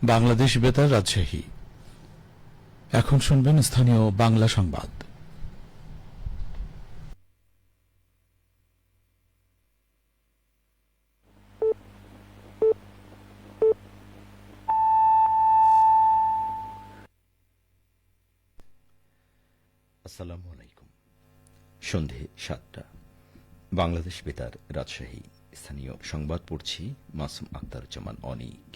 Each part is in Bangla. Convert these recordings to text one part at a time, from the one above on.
বাংলাদেশ বেতার রাজশাহী। এখন শুনবেন স্থানীয় বাংলা সংবাদ। আসসালামু আলাইকুম। সন্ধে ৭টা। বাংলাদেশ বেতার রাজশাহী। স্থানীয় সংবাদ পড়ছি মাসুম আক্তারুজ্জামান অনিক।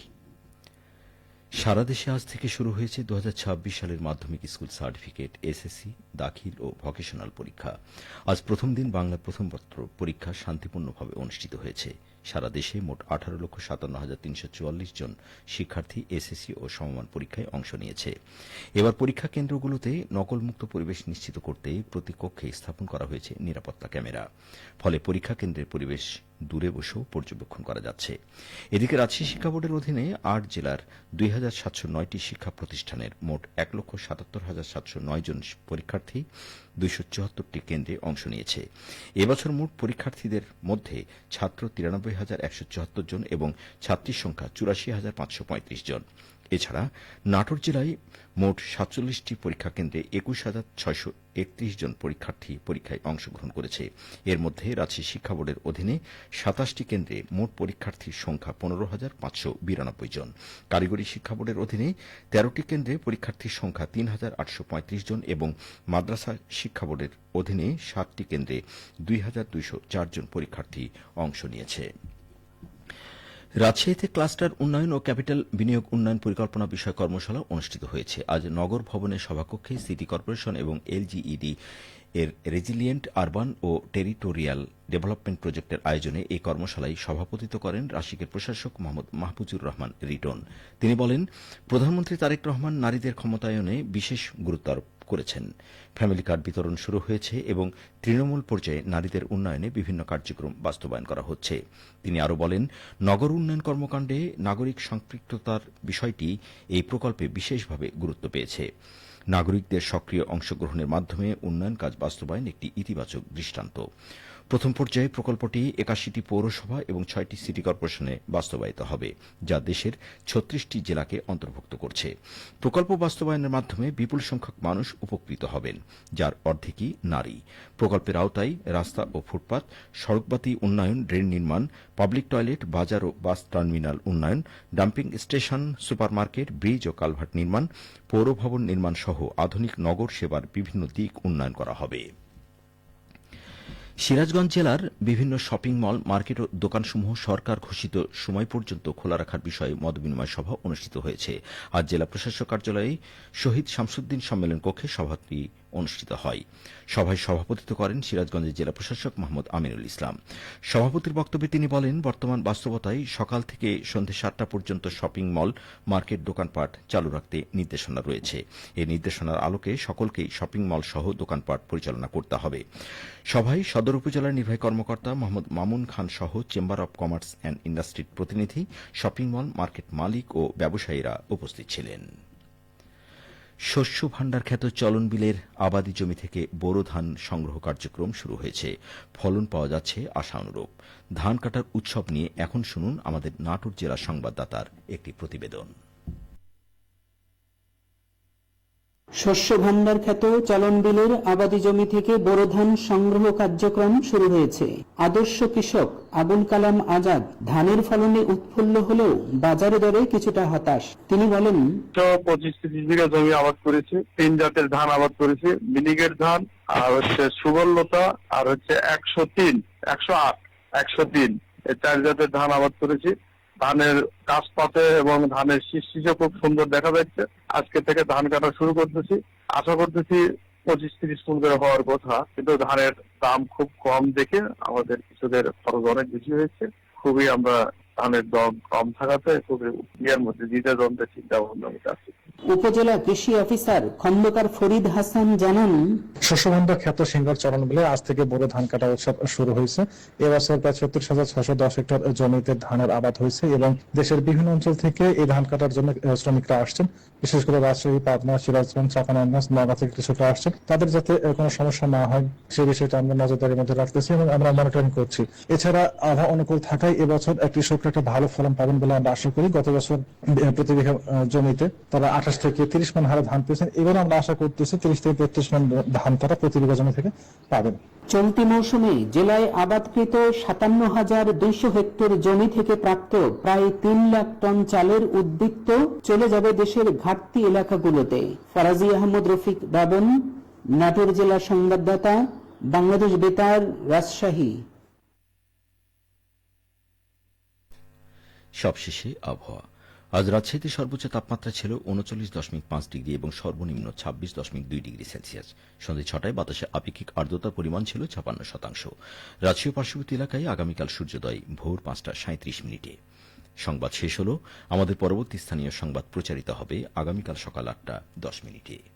সারা দেশে আজ থেকে শুরু হয়েছে ২০২৬ সালের মাধ্যমিক স্কুল সার্টিফিকেট, এসএসসি, দাখিল ও ভোকেশনাল পরীক্ষা। আজ প্রথম দিন বাংলা প্রথম পত্র পরীক্ষা শান্তিপূর্ণভাবে অনুষ্ঠিত হয়েছে। সারা দেশে মোট ১৮,৫৭,৩৪৪ জন শিক্ষার্থী এসএসসি ও সমমান পরীক্ষায় অংশ নিয়েছে। এবার পরীক্ষা কেন্দ্রগুলোতে নকলমুক্ত পরিবেশ নিশ্চিত করতে প্রতি কক্ষে স্থাপন করা হয়েছে নিরাপত্তা ক্যামেরা। ফলে পরীক্ষা কেন্দ্রের পরিবেশ দূরে বসেও পর্যবেক্ষণ করা যাচ্ছে। এদিকে রাজশাহী শিক্ষা বোর্ডের অধীনে ৮ জেলার ২,৭০৯টি শিক্ষা প্রতিষ্ঠানের মোট ১,৭৭,৭০৯ জন পরীক্ষার্থী ২৭৪টি কেন্দ্রে অংশ নিয়েছে। এবছর মোট পরীক্ষার্থীদের মধ্যে ছাত্র ৯৩,১৭৪ জন এবং ছাত্রীর সংখ্যা ৮৪,৫৩৫ জন। এছাড়া নাটোর জেলায় মোট ৪৭টি পরীক্ষা কেন্দ্রে ২১,৬৩১ জন পরীক্ষার্থী পরীক্ষায় অংশগ্রহণ করেছে। এর মধ্যে রাজশাহী শিক্ষা বোর্ডের অধীনে ২৭টি কেন্দ্রে মোট পরীক্ষার্থীর সংখ্যা ১৫,৫৯২ জন। কারিগরি শিক্ষা বোর্ডের অধীনে ১৩টি কেন্দ্রে পরীক্ষার্থীর সংখ্যা ৩,৮৩৫ জন এবং মাদ্রাসা শিক্ষা বোর্ডের অধীনে ৭টি কেন্দ্রে ২,২০৪ জন পরীক্ষার্থী অংশ নিয়েছে। রাজশাহীতে ক্লাস্টার উন্নয়ন ও ক্যাপিটাল বিনিয়োগ উন্নয়ন পরিকল্পনা বিষয়ক কর্মশালা অনুষ্ঠিত হয়েছে। আজ নগর ভবনের সভাকক্ষে সিটি কর্পোরেশন এবং এলজিইডি এর রেজিলিয়েন্ট আরবান ও টেরিটোরিয়াল ডেভেলপমেন্ট প্রজেক্টের আয়োজনে এই কর্মশালায় সভাপতিত্ব করেন রাশিকের প্রশাসক মোহাম্মদ মাহফুজুর রহমান রিটন। তিনি বলেন, প্রধানমন্ত্রী তারেক রহমান নারীদের ক্ষমতায়নে বিশেষ গুরুত্ব আরোপ করেছেন। ফ্যামিলি কার্ড বিতরণ শুরু হয়েছে এবং তৃণমূল পর্যায়ে নারীদের উন্নয়নে বিভিন্ন কার্যক্রম বাস্তবায়ন করা হচ্ছে। তিনি আরও বলেন, নগর উন্নয়ন কর্মকাণ্ডে নাগরিক সম্পৃক্ততার বিষয়টি এই প্রকল্পে বিশেষভাবে গুরুত্ব পেয়েছে। নাগরিকদের সক্রিয় অংশগ্রহণের মাধ্যমে উন্নয়ন কাজ বাস্তবায়ন একটি ইতিবাচক দৃষ্টান্ত। প্রথম পর্যায়ে প্রকল্পটি ৮১টি পৌরসভা এবং ৬টি সিটি কর্পোরেশনে বাস্তবায়িত হবে, যা দেশের ৩৬টি জেলাকে অন্তর্ভুক্ত করছে। প্রকল্প বাস্তবায়নের মাধ্যমে বিপুল সংখ্যক মানুষ উপকৃত হবেন, যার অর্ধেকই নারী। প্রকল্পের আওতায় রাস্তা ও ফুটপাত, সড়কবাতি উন্নয়ন, ড্রেন নির্মাণ, পাবলিক টয়লেট, বাজার ও বাস টার্মিনাল উন্নয়ন, ডাম্পিং স্টেশন, সুপারমার্কেট, ব্রিজ ও কালভার্ট নির্মাণ, পৌর ভবন নির্মাণ সহ আধুনিক নগর সেবার বিভিন্ন দিক উন্নয়ন করা হবে। সিরাজগঞ্জ জেলার বিভিন্ন শপিং মল, মার্কেট ও দোকানসমূহ সরকার ঘোষিত সময় পর্যন্ত খোলা রাখার বিষয়ে মতবিনিময় সভা অনুষ্ঠিত হয়েছে। আজ জেলা প্রশাসক কার্যালয়ে শহীদ শামসুদ্দিন সম্মেলন কক্ষে সভাটি অনুষ্ঠিত হয়। সভায় সভাপতিত্ব করেন সিরাজগঞ্জের জেলা প্রশাসক মোহাম্মদ আমিনুল ইসলাম। সভাপতির বক্তব্যে তিনি বলেন, বর্তমান বাস্তবতায় সকাল থেকে সন্ধ্যে ৭টা পর্যন্ত শপিং মল, মার্কেট, দোকানপাট চালু রাখতে নির্দেশনা রয়েছে। এই নির্দেশনার আলোকে সকলকেই শপিং মল সহ দোকানপাট পরিচালনা করতে হবে। সভায় সদর উপজেলার নির্বাহী কর্মকর্তা মোহাম্মদ মামুন খান সহ চেম্বার অব কমার্স অ্যান্ড ইন্ডাস্ট্রির প্রতিনিধি, শপিং মল, মার্কেট মালিক ও ব্যবসায়ীরা উপস্থিত ছিলেন। শস্য ভাণ্ডার খ্যাত চলন বিলের আবাদি জমি থেকে বোরো ধান সংগ্রহ কার্যক্রম শুরু হয়েছে। ফলন পাওয়া যাচ্ছে আশানুরূপ। ধান কাটার উৎসব নিয়ে এখন শুনুন আমাদের নাটোর জেলা সংবাদদাতার একটি প্রতিবেদন। শস্য ভাণ্ডার খ্যাত চলন বিলের আবাদি জমি থেকে বোরো ধান সংগ্রহ কার্যক্রম শুরু হয়েছে। আদর্শ কৃষক আবুল কালাম আজাদ ধানের ফলনে উৎফুল্ল হলেও বাজারে দরে কিছুটা হতাশ। তিনি বলেন, 25-30 বিঘা জমি আবাদ করেছি, 3 জাতের ধান আবাদ করেছি, মিনিগেট ধান, আর হচ্ছে সুবর্ণতা, আর হচ্ছে 103, 108, 103 এই 4 জাতের ধান আবাদ করেছি। ধানের গাছ পাতে এবং ধানের শীষে খুব সুন্দর দেখা যাচ্ছে। আজকে থেকে ধান কাটা শুরু করতেছি। আশা করতেছি 25-30 মণ করে হওয়ার কথা, কিন্তু ধানের দাম খুব কম দেখে আমাদের কৃষকের খরচ অনেক বেশি হয়েছে। খুবই আমরা ধানের দাম কম থাকাতে খুবই ইয়ের মধ্যে দ্বিধাদ্বন্দ্বের চিন্তা ভাবনা আছি। উপজেলা কৃষি অফিসার খন্দকার ফরিদ হাসান জানান, শস্য ভান্ডার খ্যাত সিঙ্গার চরণ মিলে আজ থেকে বোরো ধান কাটা উৎসব শুরু হয়েছে। এবছর প্রায় 36,610 হেক্টর জমিতে ধানের আবাদ হয়েছে এবং দেশের বিভিন্ন অঞ্চল থেকে এই ধান কাটার জন্য শ্রমিকরা আসছেন। বিশেষ করে রাজশাহী, পাবনা, সিরাজগঞ্জ, চাঁপাইনবাবগঞ্জ, নওগাঁ থেকে কৃষকরা আসছেন। তাদের যাতে কোনো সমস্যা না হয় সে বিষয়টা আমরা নজরদারির মধ্যে রাখতেছি এবং আমরা মনিটরিং করছি। এছাড়া আবহাওয়া অনুকূল থাকায় এবছর কৃষকরা একটা ভালো ফলন পাবেন বলে আমরা আশা করি। গত বছর প্রতি বিঘা জমিতে তারা 28 থেকে 30 মণ হারে ধান পেয়েছেন। এবার আমরা আশা করতেছি 30 থেকে 33 মণ ধান তারা প্রতি বিঘা জমি থেকে পাবেন। চলতি মৌসুমে জেলায় আবাদকৃত 57,200 হেক্টর জমি থেকে প্রাপ্ত প্রায় 3 লাখ টন চালের উদ্বৃত্ত চলে যাবে দেশের ঘাটতি এলাকাগুলোতে। ফরাজি আহমদ রফিক, বাবন, নাটোর জেলা সংবাদদাতা, বাংলাদেশ বেতার, রাজশাহী। সবশেষে আবহাওয়া। আজ রাজশাহীতে সর্বোচ্চ তাপমাত্রা ছিল 39.5 ডিগ্রি এবং সর্বনিম্ন 26.2 ডিগ্রি সেলসিয়াস। সন্ধ্যে 6টায় বাতাসে আপেক্ষিক আর্দ্রতার পরিমাণ ছিল 56%। রাজশাহী পার্শ্ববর্তী এলাকায় আগামীকাল সূর্যোদয় ভোর 5:37। সংবাদ শেষ হল। আমাদের পরবর্তী স্থানীয় সংবাদ প্রচারিত হবে আগামীকাল সকাল 8:10।